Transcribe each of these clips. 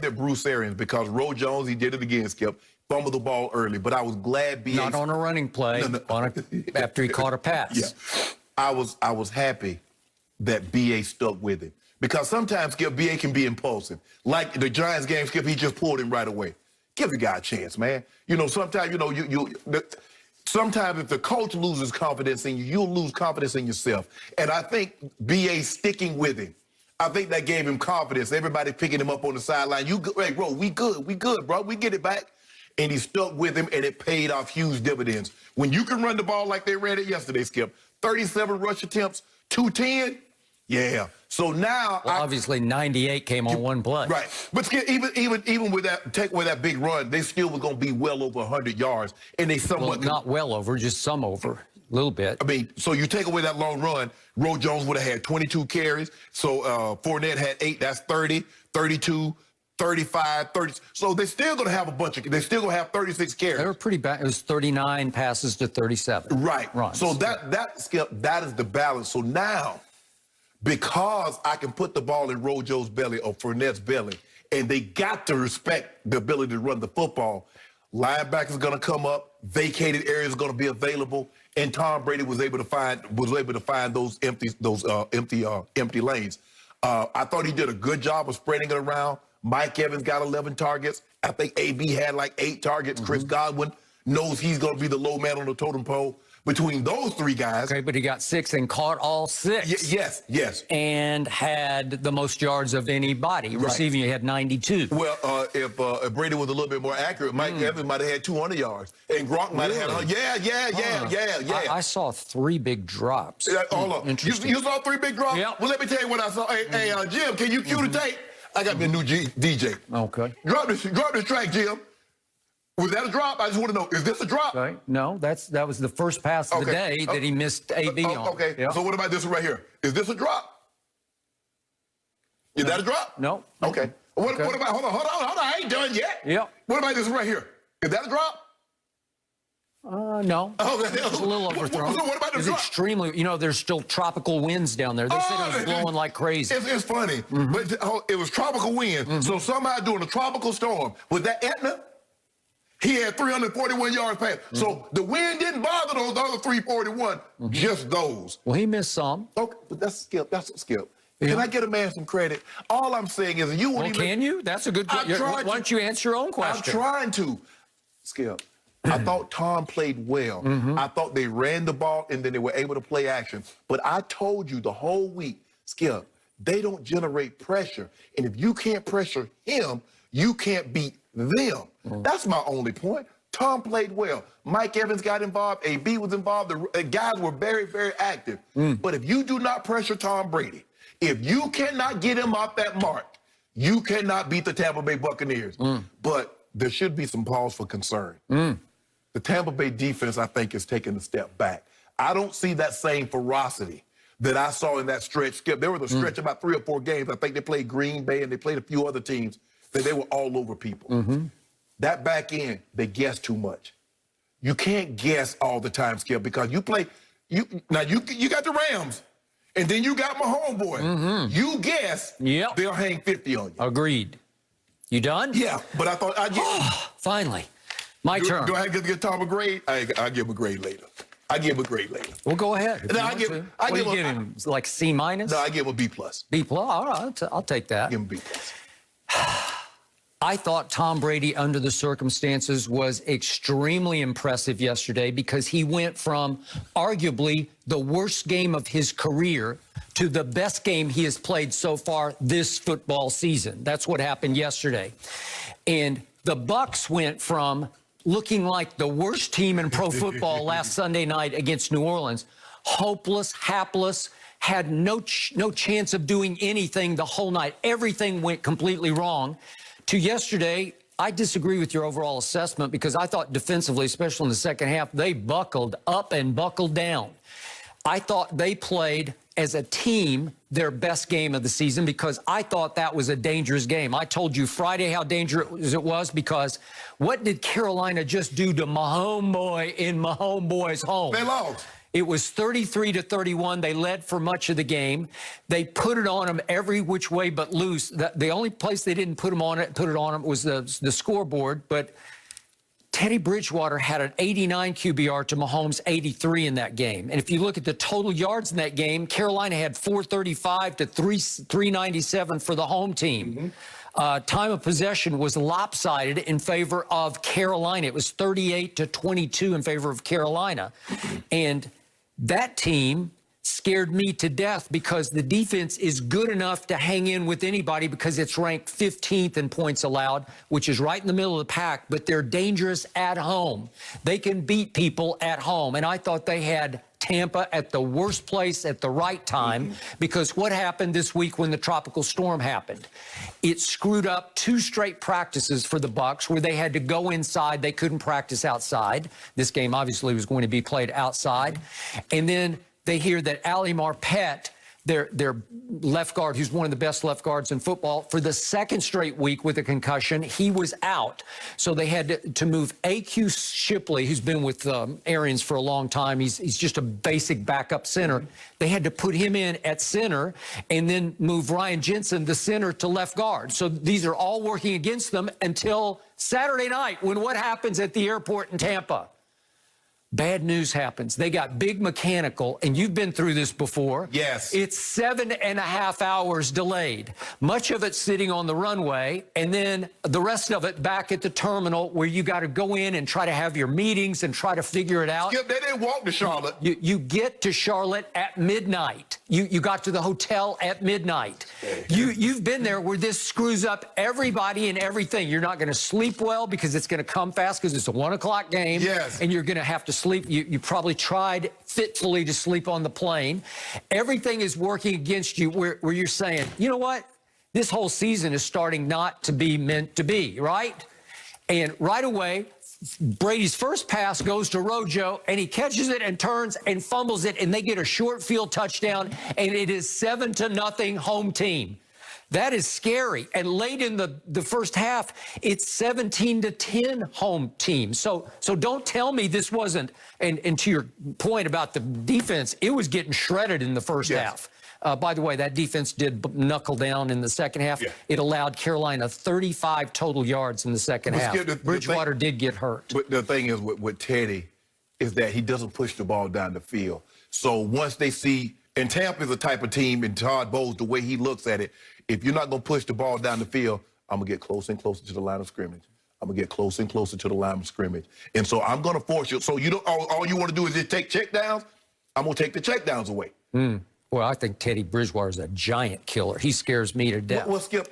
that Bruce Arians, because Roe Jones, he did it again, Skip, fumbled the ball early, but I was glad B.A. Not on a running play, after he caught a pass. Yeah. I was happy that B.A. stuck with it. Because sometimes, Skip, B.A. can be impulsive. Like the Giants game, Skip, he just pulled him right away. Give the guy a chance, man. You know, sometimes, you know, sometimes if the coach loses confidence in you, you'll lose confidence in yourself. And I think B.A. sticking with him, I think that gave him confidence. Everybody picking him up on the sideline. You good, hey, bro, we good, bro. We get it back. And he stuck with him, and it paid off huge dividends. When you can run the ball like they ran it yesterday, Skip, 37 rush attempts, 210, yeah. So now, well, obviously 98 came on one play. Right, but Skip, even with that, take away that big run, they still were going to be well over 100 yards, and they somewhat not well over, just some over. A little bit. I mean, so you take away that long run, Roe Jones would have had 22 carries. So Fournette had 8. That's 30, 32, 35, 30. So they're still going to have a bunch of, they're still going to have 36 carries. They were pretty bad. It was 39 passes to 37. Right. Runs. So Skip, that is the balance. So now, because I can put the ball in Rojo's belly or Fournette's belly, and they got to respect the ability to run the football, linebackers going to come up, vacated areas are going to be available, and Tom Brady was able to find those empty lanes. I thought he did a good job of spreading it around. Mike Evans got 11 targets. I think AB had like 8 targets. Chris Godwin knows he's going to be the low man on the totem pole. Between those 3 guys. Okay, but he got 6 and caught all 6. Yes. And had the most yards of anybody. Right. Receiving, he had 92. Well, if Brady was a little bit more accurate, Mike Evans might have had 200 yards. And Gronk might have had, yeah. I saw 3 big drops. Hold on. You saw 3 big drops? Yep. Well, let me tell you what I saw. Hey, Jim, can you cue the tape? I got me a new DJ. Okay. Drop this track, Jim. Was that a drop? I just want to know, is this a drop? Okay. No, that was the first pass of the day that he missed AB on. Okay, yep. So what about this one right here? Is this a drop? Is that a drop? No. Okay. What about, hold on, I ain't done yet. Yep. What about this one right here? Is that a drop? No. Okay. It's a little overthrown. So what about the drop? Extremely, you know, there's still tropical winds down there. They said it was blowing like crazy. It's funny, but it was tropical wind. So somehow during a tropical storm, was that Etna? He had 341 yards pass. So the wind didn't bother those other 341, just those. Well, he missed some. Okay, but that's Skip. That's a Skip. Yeah. Can I get a man some credit? All I'm saying is you won't can you? That's a good question. Why don't you answer your own question? I'm trying to. Skip, I thought Tom played well. I thought they ran the ball and then they were able to play action. But I told you the whole week, Skip, they don't generate pressure. And if you can't pressure him, you can't beat them. That's my only point. Tom played well. Mike Evans got involved. AB was involved. The guys were very, very active. But if you do not pressure Tom Brady, if you cannot get him off that mark, you cannot beat the Tampa Bay Buccaneers. But there should be some pause for concern. The Tampa Bay defense, I think, is taking a step back. I don't see that same ferocity that I saw in that stretch. Skip, there was a stretch about 3 or 4 games. I think they played Green Bay and they played a few other teams that they were all over people. That back end, they guess too much. You can't guess all the time, Skip, because you got the Rams, and then you got my homeboy. You guess, they'll hang 50 on you. Agreed. You done? Yeah, but I thought I'd get finally. My turn. Do I have to give Tom a grade? I'll give him a grade later. I give him a grade later. Well, go ahead. I give him like C-? No, I give him a B+. B+? All right, I'll take that. Give him a B+. I thought Tom Brady, under the circumstances, was extremely impressive yesterday because he went from arguably the worst game of his career to the best game he has played so far this football season. That's what happened yesterday. And the Bucs went from looking like the worst team in pro football last Sunday night against New Orleans, hopeless, hapless, had no chance of doing anything the whole night. Everything went completely wrong. To yesterday, I disagree with your overall assessment because I thought defensively, especially in the second half, they buckled up and buckled down. I thought they played as a team their best game of the season because I thought that was a dangerous game. I told you Friday how dangerous it was because what did Carolina just do to my homeboy in my homeboy's home? They lost. It was 33-31. They led for much of the game. They put it on them every which way but loose. The only place they didn't put it on them was the scoreboard. But Teddy Bridgewater had an 89 QBR to Mahomes' 83 in that game. And if you look at the total yards in that game, Carolina had 435 to 397 for the home team. Time of possession was lopsided in favor of Carolina. It was 38-22 in favor of Carolina. And that team scared me to death because the defense is good enough to hang in with anybody because it's ranked 15th in points allowed, which is right in the middle of the pack, but they're dangerous at home. They can beat people at home. And I thought they had Tampa at the worst place at the right time because what happened this week when the tropical storm happened? It screwed up 2 straight practices for the Bucs where they had to go inside. They couldn't practice outside. This game obviously was going to be played outside. And then they hear that Ali Marpet, their left guard, who's one of the best left guards in football, for the second straight week with a concussion, he was out. So they had to move A.Q. Shipley, who's been with Arians for a long time. He's just a basic backup center. They had to put him in at center and then move Ryan Jensen, the center, to left guard. So these are all working against them until Saturday night when what happens at the airport in Tampa? Bad news happens. They got big mechanical, and you've been through this before. Yes. It's 7.5 hours delayed. Much of it sitting on the runway, and then the rest of it back at the terminal where you got to go in and try to have your meetings and try to figure it out. Skip, they didn't walk to Charlotte. You get to Charlotte at midnight. You got to the hotel at midnight. You've been there where this screws up everybody and everything. You're not going to sleep well because it's going to come fast because it's a 1 o'clock game. Yes. And you're going to have to sleep. You probably tried fitfully to sleep on the plane. Everything is working against you where you're saying, you know what? This whole season is starting not to be meant to be, right? And right away, Brady's first pass goes to Rojo, and he catches it and turns and fumbles it, and they get a short field touchdown, and it is 7-0 home team. That is scary. And late in the first half, it's 17-10 home team. So don't tell me this wasn't, and to your point about the defense, it was getting shredded in the first half. By the way, that defense did knuckle down in the second half. Yeah. It allowed Carolina 35 total yards in the second half. Bridgewater did get hurt. But the thing is with Teddy is that he doesn't push the ball down the field. So once they see, and Tampa is the type of team, and Todd Bowles, the way he looks at it, if you're not going to push the ball down the field, I'm going to get closer and closer to the line of scrimmage. I'm going to get closer and closer to the line of scrimmage. And so I'm going to force you. So you don't, all you want to do is just take checkdowns. I'm going to take the checkdowns away. Well, I think Teddy Bridgewater is a giant killer. He scares me to death. Well, Skip,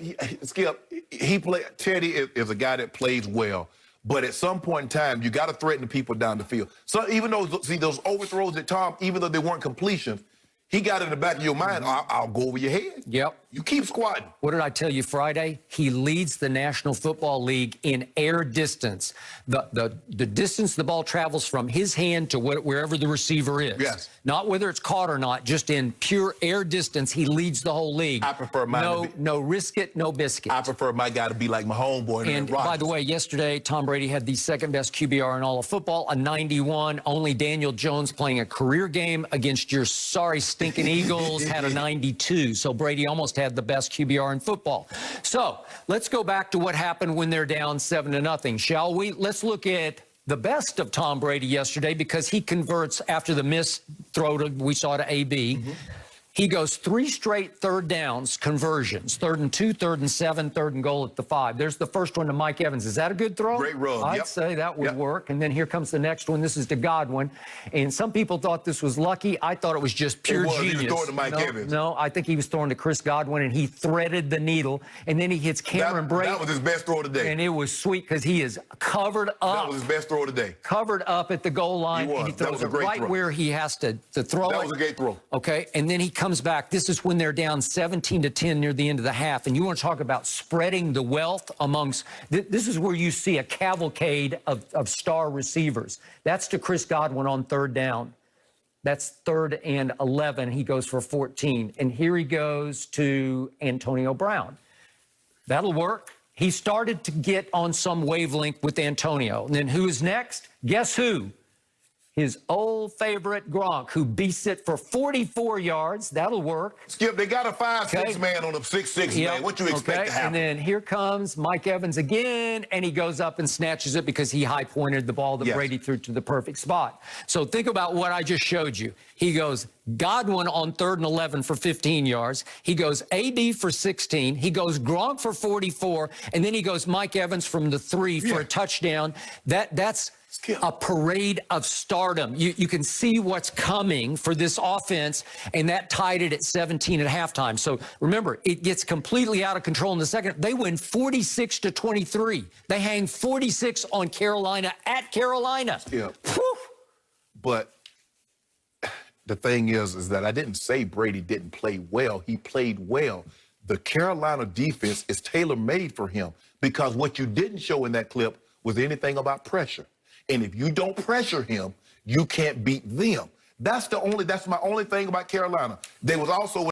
Teddy is a guy that plays well. But at some point in time, you got to threaten the people down the field. So even though, see, those overthrows at Tom, even though they weren't completions, he got in the back of your mind, I'll go over your head. Yep. You keep squatting. What did I tell you Friday? He leads the National Football League in air distance. The distance the ball travels from his hand to wherever the receiver is. Yes. Not whether it's caught or not, just in pure air distance, he leads the whole league. I prefer mine to be, no risk it, no biscuit. I prefer my guy to be like my homeboy. And by the way, yesterday, Tom Brady had the second best QBR in all of football, a 91. Only Daniel Jones playing a career game against your sorry stinking Eagles had a 92. So Brady almost had the best QBR in football. So let's go back to what happened when they're down 7-0, shall we? Let's look at the best of Tom Brady yesterday because he converts after the missed throw we saw to AB. He goes 3 straight third downs conversions, 3rd and 2, 3rd and 7, 3rd and goal at the 5. There's the first one to Mike Evans. Is that a good throw? Great run. I'd say that would work. And then here comes the next one. This is to Godwin. And some people thought this was lucky. I thought it was just pure genius. He was throwing to Mike Evans. No, I think he was throwing to Chris Godwin, and he threaded the needle. And then he hits Cameron Brady. That was his best throw today. And it was sweet because he is covered up. That was his best throw today. Covered up at the goal line. He was. And he throws That was a great right throw. where he has to throw it. That was a great throw. Okay, and then he comes back. This is when they're down 17-10 near the end of the half. And you want to talk about spreading the wealth amongst, this is where you see a cavalcade of star receivers. That's to Chris Godwin on 3rd down. That's 3rd and 11. He goes for 14. And here he goes to Antonio Brown. That'll work. He started to get on some wavelength with Antonio. And then who is next? Guess who? his old favorite Gronk, who beats it for 44 yards. That'll work. Skip, they got a 5'6" man on a 6'6" man. What you expect to happen? And then here comes Mike Evans again, and he goes up and snatches it because he high-pointed the ball that Brady threw to the perfect spot. So think about what I just showed you. He goes Godwin on 3rd and 11 for 15 yards. He goes AB for 16. He goes Gronk for 44, and then he goes Mike Evans from the 3 for a touchdown. That's a parade of stardom. You can see what's coming for this offense, and that tied it at 17 at halftime. So remember, it gets completely out of control in the second. They win 46-23. They hang 46 on Carolina at Carolina. Yeah. But the thing is that I didn't say Brady didn't play well. He played well. The Carolina defense is tailor-made for him because what you didn't show in that clip was anything about pressure. And if you don't pressure him, you can't beat them. That's my only thing about Carolina. There was also